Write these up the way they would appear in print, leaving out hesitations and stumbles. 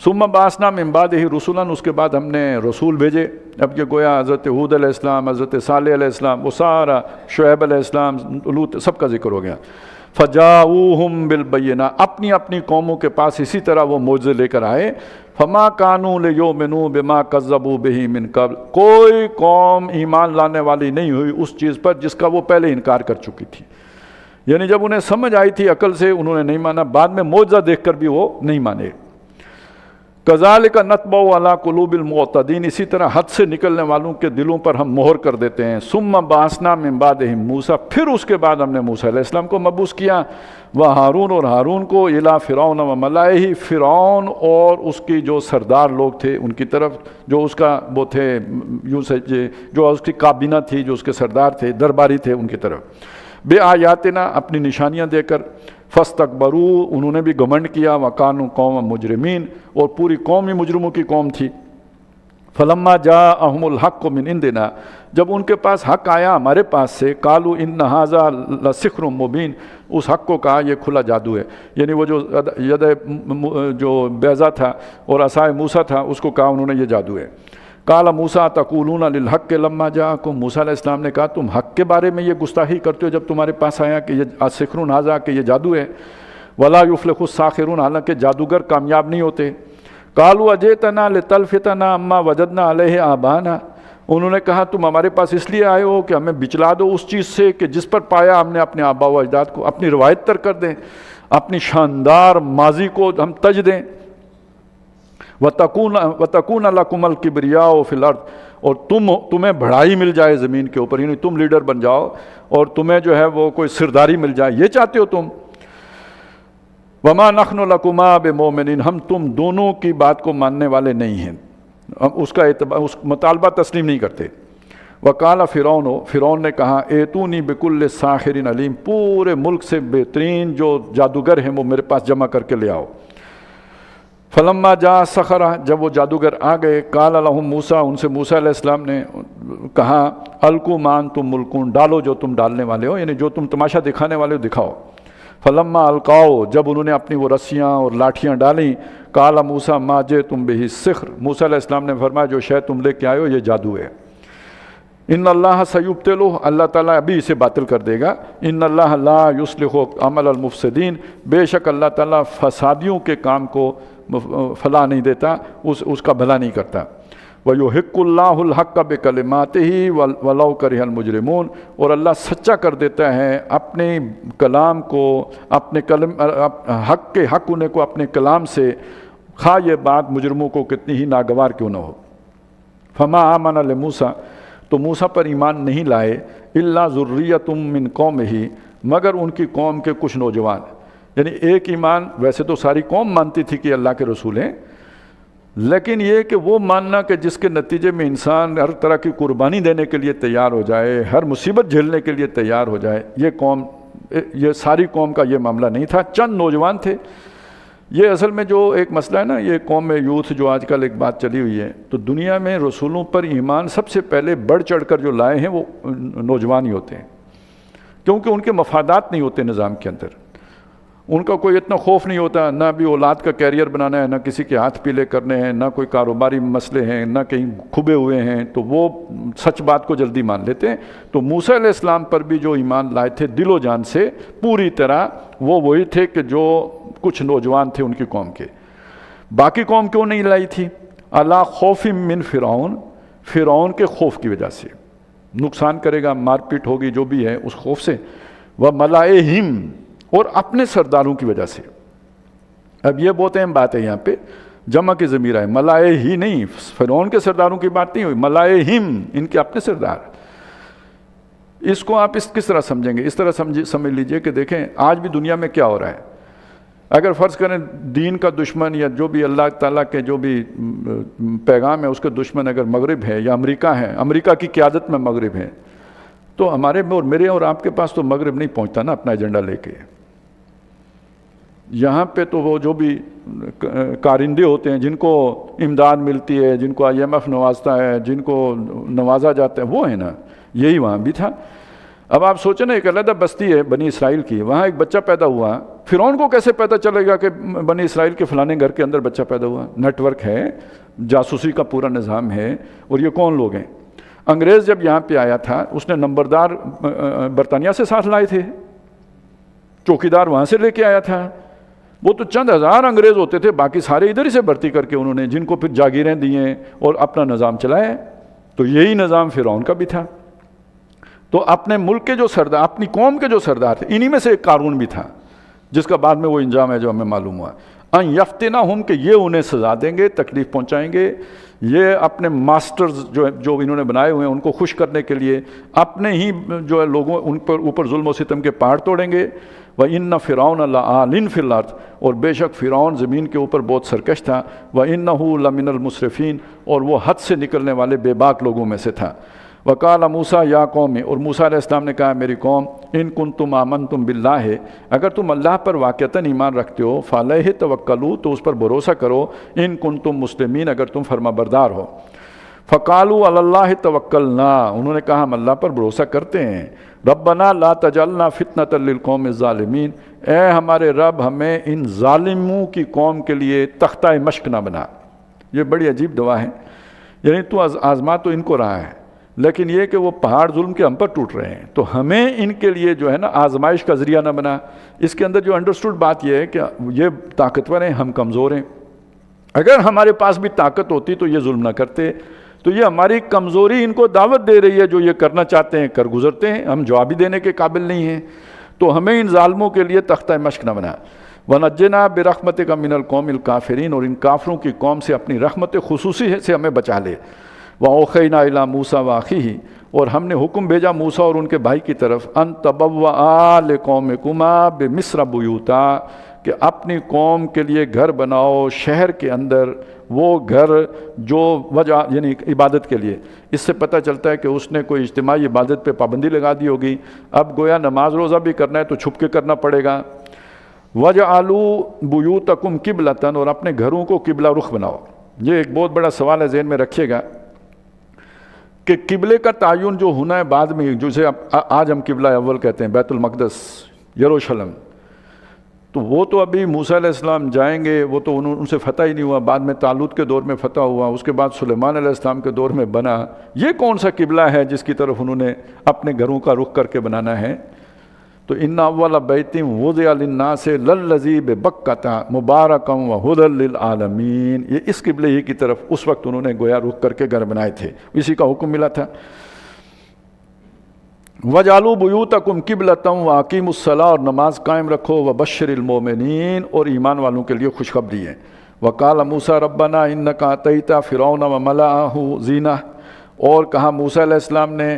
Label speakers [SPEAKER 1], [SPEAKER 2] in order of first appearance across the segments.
[SPEAKER 1] ثم بعثنا من بعدہ رسلا، اس کے بعد ہم نے رسول بھیجے. اب یہ گویا حضرت ہود علیہ السلام، حضرت صالح علیہ السلام، وہ سارا شعیب علیہ السلام، لوط، سب کا ذکر ہو گیا. فجاؤہم بالبینہ، اپنی اپنی قوموں کے پاس اسی طرح وہ معجزے لے کر آئے. فما کانوا لیؤمنوا بما کذبوا بہ من قبل، کوئی قوم ایمان لانے والی نہیں ہوئی اس چیز پر جس کا وہ پہلے انکار کر چکی تھی. یعنی جب انہیں سمجھ آئی تھی عقل سے، انہوں نے نہیں مانا، بعد میں معجزہ دیکھ کر بھی وہ نہیں مانے. کذالک نطبع علی قلوب المعتدین، اسی طرح حد سے نکلنے والوں کے دلوں پر ہم مہر کر دیتے ہیں. ثم بعثنا من بعدہم موسیٰ، پھر اس کے بعد ہم نے موسیٰ علیہ السلام کو مبعوث کیا. وہارون، اور ہارون کو، الی فرعون وملئہ، فرعون اور اس کی جو سردار لوگ تھے ان کی طرف، جو اس کا وہ تھے، یوں سمجھے جو اس کی کابینہ تھی، جو اس کے سردار تھے، درباری تھے، ان کی طرف. بے آیاتنا، اپنی نشانیاں دے کر. فاستکبروا، انہوں نے بھی گھمنڈ کیا. وکانوا قوم مجرمین، اور پوری قوم ہی مجرموں کی قوم تھی. فلما جاءہم الحق من عندنا، جب ان کے پاس حق آیا ہمارے پاس سے، قالوا ان ھذا لسحر مبین، اس حق کو کہا یہ کھلا جادو ہے. یعنی وہ جو ید جو بیضا تھا اور عصائے موسیٰ تھا، اس کو کہا انہوں نے یہ جادو ہے. قال موسیٰ تقولون للحق لما جاءکم، موسیٰ علیہ السلام نے کہا تم حق کے بارے میں یہ گستاخی کرتے ہو جب تمہارے پاس آیا کہ یہ سحر ھذا، کہ یہ جادو ہے. ولا یفلح الساحرون، حالانکہ جادوگر کامیاب نہیں ہوتے. قالوا اجئتنا لتلفتنا عما وجدنا علیہ آباءنا، انہوں نے کہا تم ہمارے پاس اس لیے آئے ہو کہ ہمیں بچلا دو اس چیز سے کہ جس پر پایا ہم نے اپنے آباء و اجداد کو، اپنی روایت تر کر دیں، اپنی شاندار ماضی کو ہم تج دیں. وَتَكُونَ لَكُمُ الْكِبْرِيَاءُ فِي الْأَرْضِ، اور تمہیں بڑھائی مل جائے زمین کے اوپر، یعنی تم لیڈر بن جاؤ اور تمہیں جو ہے وہ کوئی سرداری مل جائے، یہ چاہتے ہو تم. وَمَا نَحْنُ لَكُمَا بِمُؤْمِنِينَ، ہم تم دونوں کی بات کو ماننے والے نہیں ہیں، ہم اس مطالبہ تسلیم نہیں کرتے. وَقَالَ فرعون نے کہا ایتونی بِكُلِّ سَاحِرٍ عَلِيمٍ، پورے ملک سے بہترین جو جادوگر ہیں وہ میرے پاس جمع کر کے لے آؤ. فلما جاء السحرہ، جب وہ جادوگر آ گئے، قال لهم موسیٰ، ان سے موسیٰ علیہ السلام نے کہا القوا ما انتم ملقون، ڈالو جو تم ڈالنے والے ہو، یعنی جو تم تماشا دکھانے والے ہو دکھاؤ. فلما القاؤ، جب انہوں نے اپنی وہ رسیاں اور لاٹھیاں ڈالیں، قال موسیٰ ما جئتم بہ السحر، موسیٰ علیہ السلام نے فرمایا جو شے تم لے کے آئے ہو یہ جادو ہے. ان اللہ سیبطلہ، اللہ تعالیٰ ابھی اسے باطل کر دے گا. ان اللہ لا یصلح عمل المفسدین، بے شک اللہ تعالیٰ فسادیوں کے کام کو فلاح نہیں دیتا، اس کا بھلا نہیں کرتا. وَيُحِقُّ اللَّهُ الْحَقَّ بِكَلِمَاتِهِ وَلَوْ كَرِهَ الْمُجْرِمُونَ، اور اللہ سچا کر دیتا ہے اپنے کلام کو، اپنے حق کے حق ہونے کو اپنے کلام سے، خواہ یہ بات مجرموں کو کتنی ہی ناگوار کیوں نہ ہو. فما آمن لموسیٰ، تو موسیٰ پر ایمان نہیں لائے، الا ذریۃ من قومہ، مگر ان کی قوم کے کچھ نوجوان. یعنی ایک ایمان، ویسے تو ساری قوم مانتی تھی کہ اللہ کے رسول ہیں، لیکن یہ کہ وہ ماننا کہ جس کے نتیجے میں انسان ہر طرح کی قربانی دینے کے لیے تیار ہو جائے، ہر مصیبت جھیلنے کے لیے تیار ہو جائے، یہ ساری قوم کا یہ معاملہ نہیں تھا، چند نوجوان تھے. یہ اصل میں جو ایک مسئلہ ہے نا، یہ قوم میں یوتھ جو آج کل ایک بات چلی ہوئی ہے، تو دنیا میں رسولوں پر ایمان سب سے پہلے بڑھ چڑھ کر جو لائے ہیں وہ نوجوان ہی ہوتے ہیں، کیونکہ ان کے مفادات نہیں ہوتے نظام کے اندر. ان کا کوئی اتنا خوف نہیں ہوتا، نہ بھی اولاد کا کیریئر بنانا ہے، نہ کسی کے ہاتھ پیلے کرنے ہیں، نہ کوئی کاروباری مسئلے ہیں، نہ کہیں کھبے ہوئے ہیں، تو وہ سچ بات کو جلدی مان لیتے ہیں. تو موسیٰ علیہ السلام پر بھی جو ایمان لائے تھے دل و جان سے پوری طرح، وہ وہی تھے کہ جو کچھ نوجوان تھے ان کی قوم کے. باقی قوم کیوں نہیں لائی تھی؟ علی خوف من فرعون، فرعون کے خوف کی وجہ سے، نقصان کرے گا، مار پیٹ ہوگی، جو بھی ہے اس خوف سے. وملئہم، اور اپنے سرداروں کی وجہ سے. اب یہ بہت اہم بات ہے، یہاں پہ جمع کی ضمیر ہے، ملائے ہی نہیں، فرعون کے سرداروں کی بات نہیں ہوئی، ملائہم، ان کے اپنے سردار. اس کو آپ کس طرح سمجھیں گے؟ اس طرح سمجھ لیجئے کہ دیکھیں آج بھی دنیا میں کیا ہو رہا ہے. اگر فرض کریں دین کا دشمن یا جو بھی اللہ تعالیٰ کے جو بھی پیغام ہے اس کے دشمن اگر مغرب ہے یا امریکہ ہے، امریکہ کی قیادت میں مغرب ہے، تو ہمارے اور میرے اور آپ کے پاس تو مغرب نہیں پہنچتا نا اپنا ایجنڈا لے کے. یہاں پہ تو وہ جو بھی کارندے ہوتے ہیں، جن کو امداد ملتی ہے، جن کو IMF نوازتا ہے، جن کو نوازا جاتا ہے، وہ ہے نا، یہی وہاں بھی تھا. اب آپ سوچیں نا، ایک علیحدہ بستی ہے بنی اسرائیل کی، وہاں ایک بچہ پیدا ہوا، فرعون کو کیسے پتہ چلے گا کہ بنی اسرائیل کے فلانے گھر کے اندر بچہ پیدا ہوا؟ نیٹ ورک ہے، جاسوسی کا پورا نظام ہے، اور یہ کون لوگ ہیں؟ انگریز جب یہاں پہ آیا تھا اس نے نمبردار برطانیہ سے ساتھ لائے تھے، چوکیدار وہاں سے لے کے آیا تھا، وہ تو چند ہزار انگریز ہوتے تھے، باقی سارے ادھر ہی سے بھرتی کر کے انہوں نے، جن کو پھر جاگیریں دیے اور اپنا نظام چلایا۔ تو یہی نظام فرعون کا بھی تھا۔ تو اپنے ملک کے جو سردار، اپنی قوم کے جو سردار تھے، انہی میں سے ایک قارون بھی تھا، جس کا بعد میں وہ انجام ہے جو ہمیں معلوم ہوا، ان یفتنہم، کہ یہ انہیں سزا دیں گے، تکلیف پہنچائیں گے، یہ اپنے ماسٹرز جو انہوں نے بنائے ہوئے ہیں ان کو خوش کرنے کے لیے اپنے ہی جو ہے لوگوں ان پر اوپر ظلم و ستم کے پہاڑ توڑیں گے۔ وَإِنَّ فِرْعَوْنَ لَعَالٍ فِي الْأَرْضِ، اور بے شک فرعون زمین کے اوپر بہت سرکش تھا، وَإِنَّهُ لَمِنَ الْمُسْرِفِينَ، اور وہ حد سے نکلنے والے بے باک لوگوں میں سے تھا۔ وَقَالَ مُوسَىٰ يَا قَوْمِ، اور موسیٰ علیہ السلام نے کہا میری قوم، ان کنتم آمنتم باللہ، اگر تم اللہ پر واقعتاً ایمان رکھتے ہو، فعلیہ توکلوا، تو اس پر بھروسہ کرو، ان کنتم مسلمین، اگر تم فرما بردار ہو۔ فقالوا علی اللہ توکلنا، انہوں نے کہا ہم اللہ پر بھروسہ کرتے ہیں۔ ربنا لا تجعلنا فتنۃ للقوم الظالمین، اے ہمارے رب ہمیں ان ظالموں کی قوم کے لیے تختہ مشق نہ بنا۔ یہ بڑی عجیب دعا ہے، یعنی تو آزما تو ان کو رہا ہے، لیکن یہ کہ وہ پہاڑ ظلم کے ہم پر ٹوٹ رہے ہیں، تو ہمیں ان کے لیے جو ہے نا آزمائش کا ذریعہ نہ بنا۔ اس کے اندر جو انڈرسٹوڈ بات یہ ہے کہ یہ طاقتور ہیں، ہم کمزور ہیں، اگر ہمارے پاس بھی طاقت ہوتی تو یہ ظلم نہ کرتے، تو یہ ہماری کمزوری ان کو دعوت دے رہی ہے، جو یہ کرنا چاہتے ہیں کر گزرتے ہیں، ہم جواب دینے کے قابل نہیں ہیں، تو ہمیں ان ظالموں کے لیے تختہ مشق نہ بنا۔ وَنَجِّنَا بِرَحْمَتِكَ مِنَ الْقَوْمِ الْكَافِرِينَ، اور ان کافروں کی قوم سے اپنی رحمت خصوصی سے ہمیں بچا لے۔ وَأَوْحَيْنَا إِلَىٰ مُوسَىٰ وَأَخِيهِ، اور ہم نے حکم بھیجا موسیٰ اور ان کے بھائی کی طرف، أَن تَبَوَّآ لِقَوْمِكُمَا بِمِصْرَ بُيُوتًا، کہ اپنی قوم کے لیے گھر بناؤ شہر کے اندر، وہ گھر جو وجہ یعنی عبادت کے لیے۔ اس سے پتہ چلتا ہے کہ اس نے کوئی اجتماعی عبادت پہ پابندی لگا دی ہوگی، اب گویا نماز روزہ بھی کرنا ہے تو چھپ کے کرنا پڑے گا۔ وَجْعَلُوا بُيُوتَكُمْ قِبْلَةً، اور اپنے گھروں کو قبلہ رخ بناؤ۔ یہ ایک بہت بڑا سوال ہے، ذہن میں رکھیے گا کہ قبلے کا تعین جو ہونا ہے بعد میں، جسے آج ہم قبلہ اول کہتے ہیں، بیت المقدس، یروشلم، تو وہ تو ابھی موسیٰ علیہ السلام جائیں گے، وہ تو ان سے فتح ہی نہیں ہوا، بعد میں طالوت کے دور میں فتح ہوا، اس کے بعد سلیمان علیہ السلام کے دور میں بنا۔ یہ کون سا قبلہ ہے جس کی طرف انہوں نے اپنے گھروں کا رخ کر کے بنانا ہے؟ تو ان اول بیت وضع للناس للذی ببکۃ مبارکا وہدی للعالمین، یہ اس قبلے ہی کی طرف اس وقت انہوں نے گویا رخ کر کے گھر بنائے تھے، اسی کا حکم ملا تھا۔ وَجَعَلُوا بُيُوتَكُمْ قِبْلَةً وَأَقِيمُوا الصَّلَاةَ، اور نماز قائم رکھو، وَبَشِّرِ الْمُؤْمِنِينَ، اور ایمان والوں کے لیے خوشخبری ہے۔ وَقَالَ مُوسَىٰ رَبَّنَا إِنَّكَ آتَيْتَ فِرْعَوْنَ وَمَلَأَهُ زِینَةً، اور کہا موسیٰ علیہ السلام نے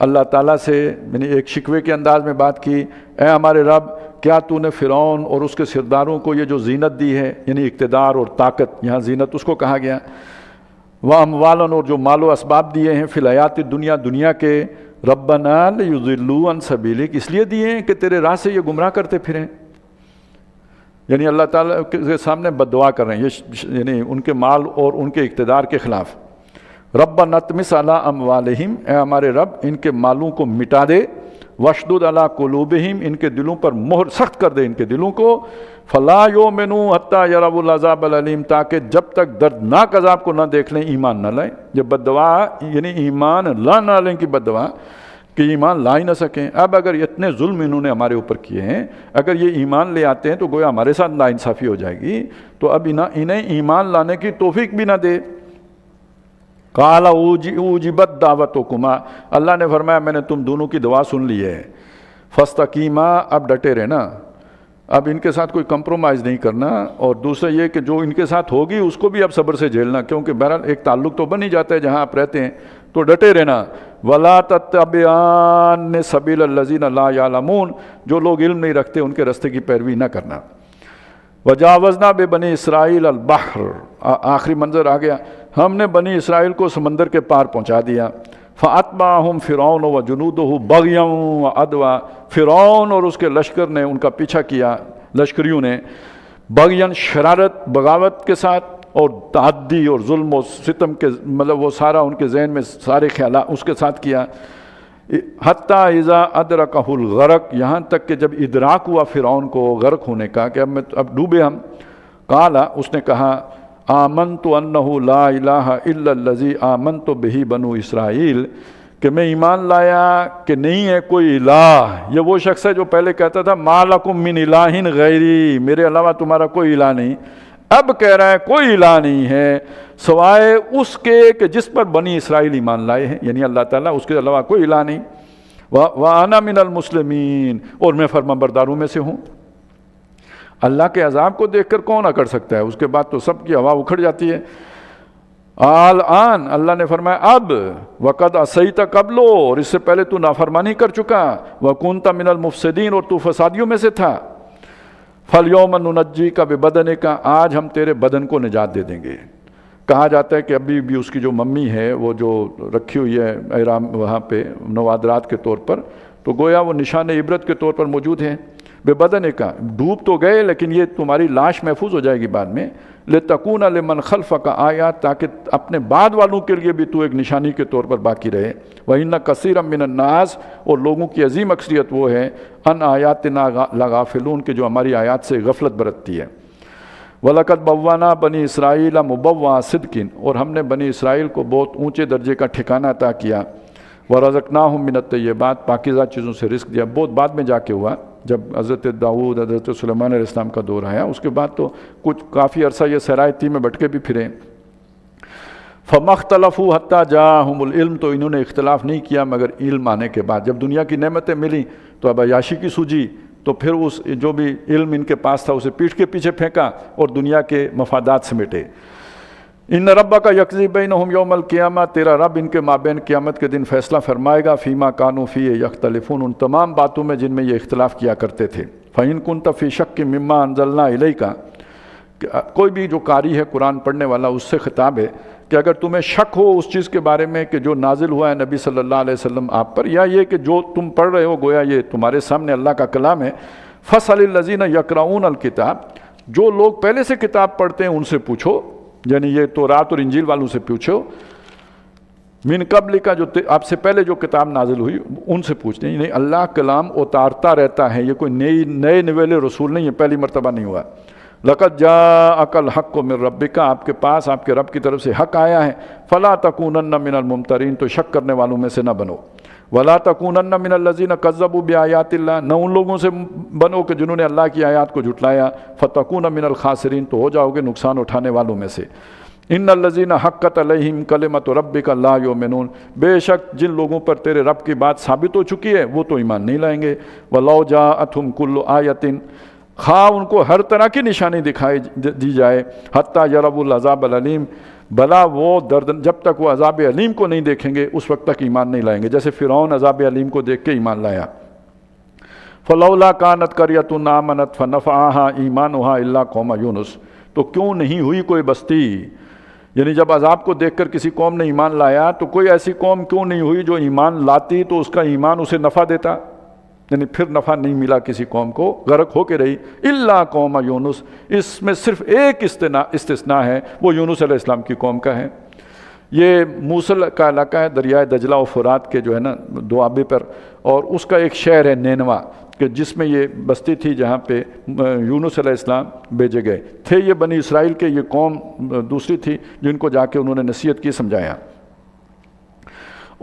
[SPEAKER 1] اللہ تعالیٰ سے، یعنی ایک شکوے کے انداز میں بات کی، اے ہمارے رب، کیا تو نے فرعون اور اس کے سرداروں کو یہ جو زینت دی ہے، یعنی اقتدار اور طاقت، یہاں زینت اس کو کہا گیا، وَأَمْوَالًا، اور جو مال و اسباب دیے ہیں، فی الحیات الدنیا، دنیا کے، ربنا لیضلوا عن سبیلک، اس لیے دیے ہیں کہ تیرے راہ سے یہ گمراہ کرتے پھریں، یعنی اللہ تعالیٰ کے سامنے بد دعا کر رہے ہیں، یہ یعنی ان کے مال اور ان کے اقتدار کے خلاف۔ ربنا اطمس علی اموالہم، اے ہمارے رب ان کے مالوں کو مٹا دے، واشدد علی قلوبہم، ان کے دلوں پر مہر سخت کر دے ان کے دلوں کو، فلا یؤمنوا حتی یروا العذاب العلیم، تاکہ جب تک دردناک عذاب کو نہ دیکھ لیں ایمان نہ لائیں۔ یہ بد دعا یعنی ایمان لا نہ لیں کی بد دعا، کہ ایمان لا ہی نہ سکیں۔ اب اگر اتنے ظلم انہوں نے ہمارے اوپر کیے ہیں، اگر یہ ایمان لے آتے ہیں تو گویا ہمارے ساتھ ناانصافی ہو جائے گی، تو اب انہیں ایمان لانے کی توفیق بھی نہ دے۔ قال اوجبت دعوتکما، اللہ نے فرمایا میں نے تم دونوں کی دعا سن لی ہے، فاستقیما، اب ڈٹے رہنا، اب ان کے ساتھ کوئی کمپرومائز نہیں کرنا، اور دوسرا یہ کہ جو ان کے ساتھ ہوگی اس کو بھی اب صبر سے جھیلنا، کیونکہ بہرحال ایک تعلق تو بن ہی جاتا ہے جہاں آپ رہتے ہیں، تو ڈٹے رہنا۔ ولا تتبعان سبیل الذین لا یعلمون، جو لوگ علم نہیں رکھتے ان کے راستے کی پیروی نہ کرنا۔ وجاوزنا ببنی اسرائیل البحر، آخری منظر آ گیا، ہم نے بنی اسرائیل کو سمندر کے پار پہنچا دیا۔ فَأَتْبَعَهُمْ فِرْعَوْنُ وَجُنُودُهُ بَغْيًا وَعَدْوًا، فرعون اور اس کے لشکر نے ان کا پیچھا کیا، لشکریوں نے، بغیاً شرارت بغاوت کے ساتھ، اور تعدی اور ظلم و ستم کے، مطلب وہ سارا ان کے ذہن میں سارے خیالات اس کے ساتھ کیا۔ حتیٰ اذا ادرکہ الغرق، یہاں تک کہ جب ادراک ہوا فرعون کو غرق ہونے کا کہ اب ڈوبے ہم، قال، اس نے کہا آمنت انہ لا الہ الا الذی آمنت بہ بنو اسرائیل، کہ میں ایمان لایا کہ نہیں ہے کوئی الہ۔ یہ وہ شخص ہے جو پہلے کہتا تھا ما لکم من الہ غیری، میرے علاوہ تمہارا کوئی الہ نہیں، اب کہہ رہا ہے کوئی الہ نہیں ہے سوائے اس کے کہ جس پر بنی اسرائیل ایمان لائے ہیں، یعنی اللہ تعالیٰ، اس کے علاوہ کوئی الہ نہیں۔ وَأَنَا مِنَ الْمُسْلِمِينَ، اور میں فرمانبرداروں میں سے ہوں۔ اللہ کے عذاب کو دیکھ کر کون اکڑ سکتا ہے؟ اس کے بعد تو سب کی ہوا اکھڑ جاتی ہے۔ الآن، اللہ نے فرمایا اب، وقد عصیت قبل، اور اس سے پہلے تو نافرمانی کر چکا، وکنت من المفسدین، اور تو فسادیوں میں سے تھا۔ فالیوم ننجیک ببدنک، آج ہم تیرے بدن کو نجات دے دیں گے۔ کہا جاتا ہے کہ ابھی بھی اس کی جو ممی ہے وہ جو رکھی ہوئی ہے احرام وہاں پہ نوادرات کے طور پر، تو گویا وہ نشان عبرت کے طور پر موجود ہے۔ بے بدن کا، ڈوب تو گئے لیکن یہ تمہاری لاش محفوظ ہو جائے گی بعد میں۔ لتکون لمن خلفک آیات، تاکہ اپنے بعد والوں کے لیے بھی تو ایک نشانی کے طور پر باقی رہے۔ وَإِنَّ كَثِيرًا مِّنَ النَّاسِ، اور لوگوں کی عظیم اکثریت وہ ہے، ان آیاتنا لغافلون، کہ جو ہماری آیات سے غفلت برتتی ہے۔ وَلَقَدْ بَوَّأْنَا بَنِي إِسْرَائِيلَ مُبَوَّعَ صِدْقٍ، اور ہم نے بنی اسرائیل کو بہت اونچے درجے کا ٹھکانہ عطا کیا۔ وَرَزَقْنَاهُم مِّنَ الطَّيِّبَاتِ، پاکیزہ چیزوں سے رزق دیا۔ بہت بعد میں جا کے ہوا، جب حضرت داؤد، حضرت سلیمان علیہ السلام کا دور آیا، اس کے بعد تو کچھ کافی عرصہ یہ صحرائے میں بھٹکے بھی پھرے۔ فَمَا اخْتَلَفُوا حَتَّىٰ جَاءَهُمُ الْعِلْمُ، تو انہوں نے اختلاف نہیں کیا مگر علم آنے کے بعد۔ جب دنیا کی نعمتیں ملیں تو اب عیاشی کی سوجی، تو پھر اس جو بھی علم ان کے پاس تھا اسے پیٹھ کے پیچھے پھینکا اور دنیا کے مفادات سمیٹے۔ ان ربک یقضی بینہم یوم القیامہ، تیرا رب ان کے مابین قیامت کے دن فیصلہ فرمائے گا، فیما کانوا فیہ یختلفون، ان تمام باتوں میں جن میں یہ اختلاف کیا کرتے تھے۔ فإن کنت فی شک مما انزلنا الیک، کوئی بھی جو قاری ہے قرآن پڑھنے والا اس سے خطاب ہے کہ اگر تمہیں شک ہو اس چیز کے بارے میں کہ جو نازل ہوا ہے نبی صلی اللہ علیہ وسلم آپ پر، یا یہ کہ جو تم پڑھ رہے ہو گویا یہ تمہارے سامنے اللہ کا کلام ہے، فَاسْأَلِ الَّذِينَ يَقْرَؤُونَ الْكِتَابَ، جو لوگ پہلے سے کتاب پڑھتے ہیں ان سے پوچھو، یعنی یہ تورات اور انجیل والوں سے پوچھو، من قبل کا، جو آپ سے پہلے جو کتاب نازل ہوئی ان سے پوچھتے ہیں۔ یعنی اللہ کلام اتارتا رہتا ہے، یہ کوئی نئے نویلے رسول نہیں ہے، پہلی مرتبہ نہیں ہوا۔ لَقَدْ جَاءَكَ الْحَقُّ مِن رَبِّكَ، آپ کے پاس آپ کے رب کی طرف سے حق آیا ہے۔ فَلَا تَكُونَنَّ مِنَ الْمُمْتَرِينَ، تو شک کرنے والوں میں سے نہ بنو۔ وَلَا تَكُونَنَّ مِنَ الَّذِينَ كَذَّبُوا بِآيَاتِ اللَّهِ، نہ ان لوگوں سے بنو کہ جنہوں نے اللہ کی آیات کو جھٹلایا۔ فَتَكُونَ مِنَ الْخَاسِرِينَ، تو ہو جاؤ گے نقصان اٹھانے والوں میں سے۔ ان الذین حقت علیہم کلمۃ ربک لا یؤمنون، بے شک جن لوگوں پر تیرے رب کی بات ثابت ہو چکی ہے وہ تو ایمان نہیں لائیں گے۔ وَلَوْ جَاءَتْهُمْ كُلُّ آیَةٍ، خواہ ان کو ہر طرح کی نشانی دکھائی دی جائے، حتیٰ یروا العذاب العلیم، بلا وہ جب تک وہ عذاب علیم کو نہیں دیکھیں گے اس وقت تک ایمان نہیں لائیں گے، جیسے فرعون عذاب علیم کو دیکھ کے ایمان لایا۔ فَلَوْلَا كَانَتْ قَرْيَةٌ آمَنَتْ فَنَفَعَهَا إِيمَانُهَا إِلَّا قَوْمَ یونس، تو کیوں نہیں ہوئی کوئی بستی، یعنی جب عذاب کو دیکھ کر کسی قوم نے ایمان لایا تو کوئی ایسی قوم کیوں نہیں ہوئی جو ایمان لاتی تو اس کا ایمان اسے نفع دیتا، یعنی پھر نفع نہیں ملا کسی قوم کو، غرق ہو کے رہی۔ الا قوم یونس، اس میں صرف ایک استثناء ہے، وہ یونس علیہ السلام کی قوم کا ہے۔ یہ موصل کا علاقہ ہے، دریائے دجلہ و فرات کے جو ہے نا دوابے پر، اور اس کا ایک شہر ہے نینوا، کہ جس میں یہ بستی تھی جہاں پہ یونس علیہ السلام بھیجے گئے تھے۔ یہ بنی اسرائیل کے یہ قوم دوسری تھی جن کو جا کے انہوں نے نصیحت کی، سمجھایا۔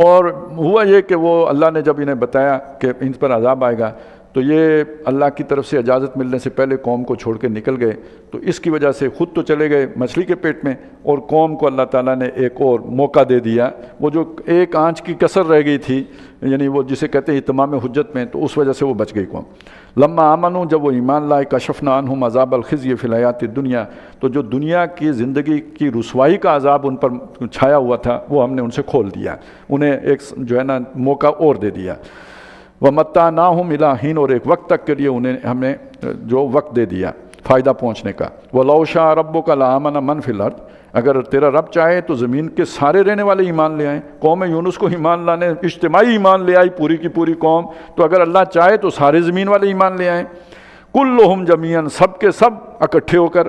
[SPEAKER 1] اور ہوا یہ کہ وہ اللہ نے جب انہیں بتایا کہ ان پر عذاب آئے گا تو یہ اللہ کی طرف سے اجازت ملنے سے پہلے قوم کو چھوڑ کے نکل گئے، تو اس کی وجہ سے خود تو چلے گئے مچھلی کے پیٹ میں، اور قوم کو اللہ تعالیٰ نے ایک اور موقع دے دیا۔ وہ جو ایک آنچ کی کسر رہ گئی تھی، یعنی وہ جسے کہتے ہیں اتمام حجت میں، تو اس وجہ سے وہ بچ گئی قوم۔ لما آمنوا، جب وہ ایمان لائے، کشفنا عنہم عذاب الخزی فی الحیات الدنیا، تو جو دنیا کی زندگی کی رسوائی کا عذاب ان پر چھایا ہوا تھا وہ ہم نے ان سے کھول دیا، انہیں ایک جو ہے نا موقع اور دے دیا۔ وَمَتَّعْنَاهُمْ إِلَىٰ حِينٍ، اور ایک وقت تک کے لیے انہیں ہم نے جو وقت دے دیا فائدہ پہنچنے کا۔ وَلَوْ شَاءَ رَبُّكَ لَآمَنَ مَنْ فِي الْأَرْضِ، اگر تیرا رب چاہے تو زمین کے سارے رہنے والے ایمان لے آئیں۔ قوم یونس کو ایمان لانے اجتماعی ایمان لے آئی پوری کی پوری قوم، تو اگر اللہ چاہے تو سارے زمین والے ایمان لے آئیں۔ کلہم جمیعاً، سب کے سب اکٹھے ہو کر،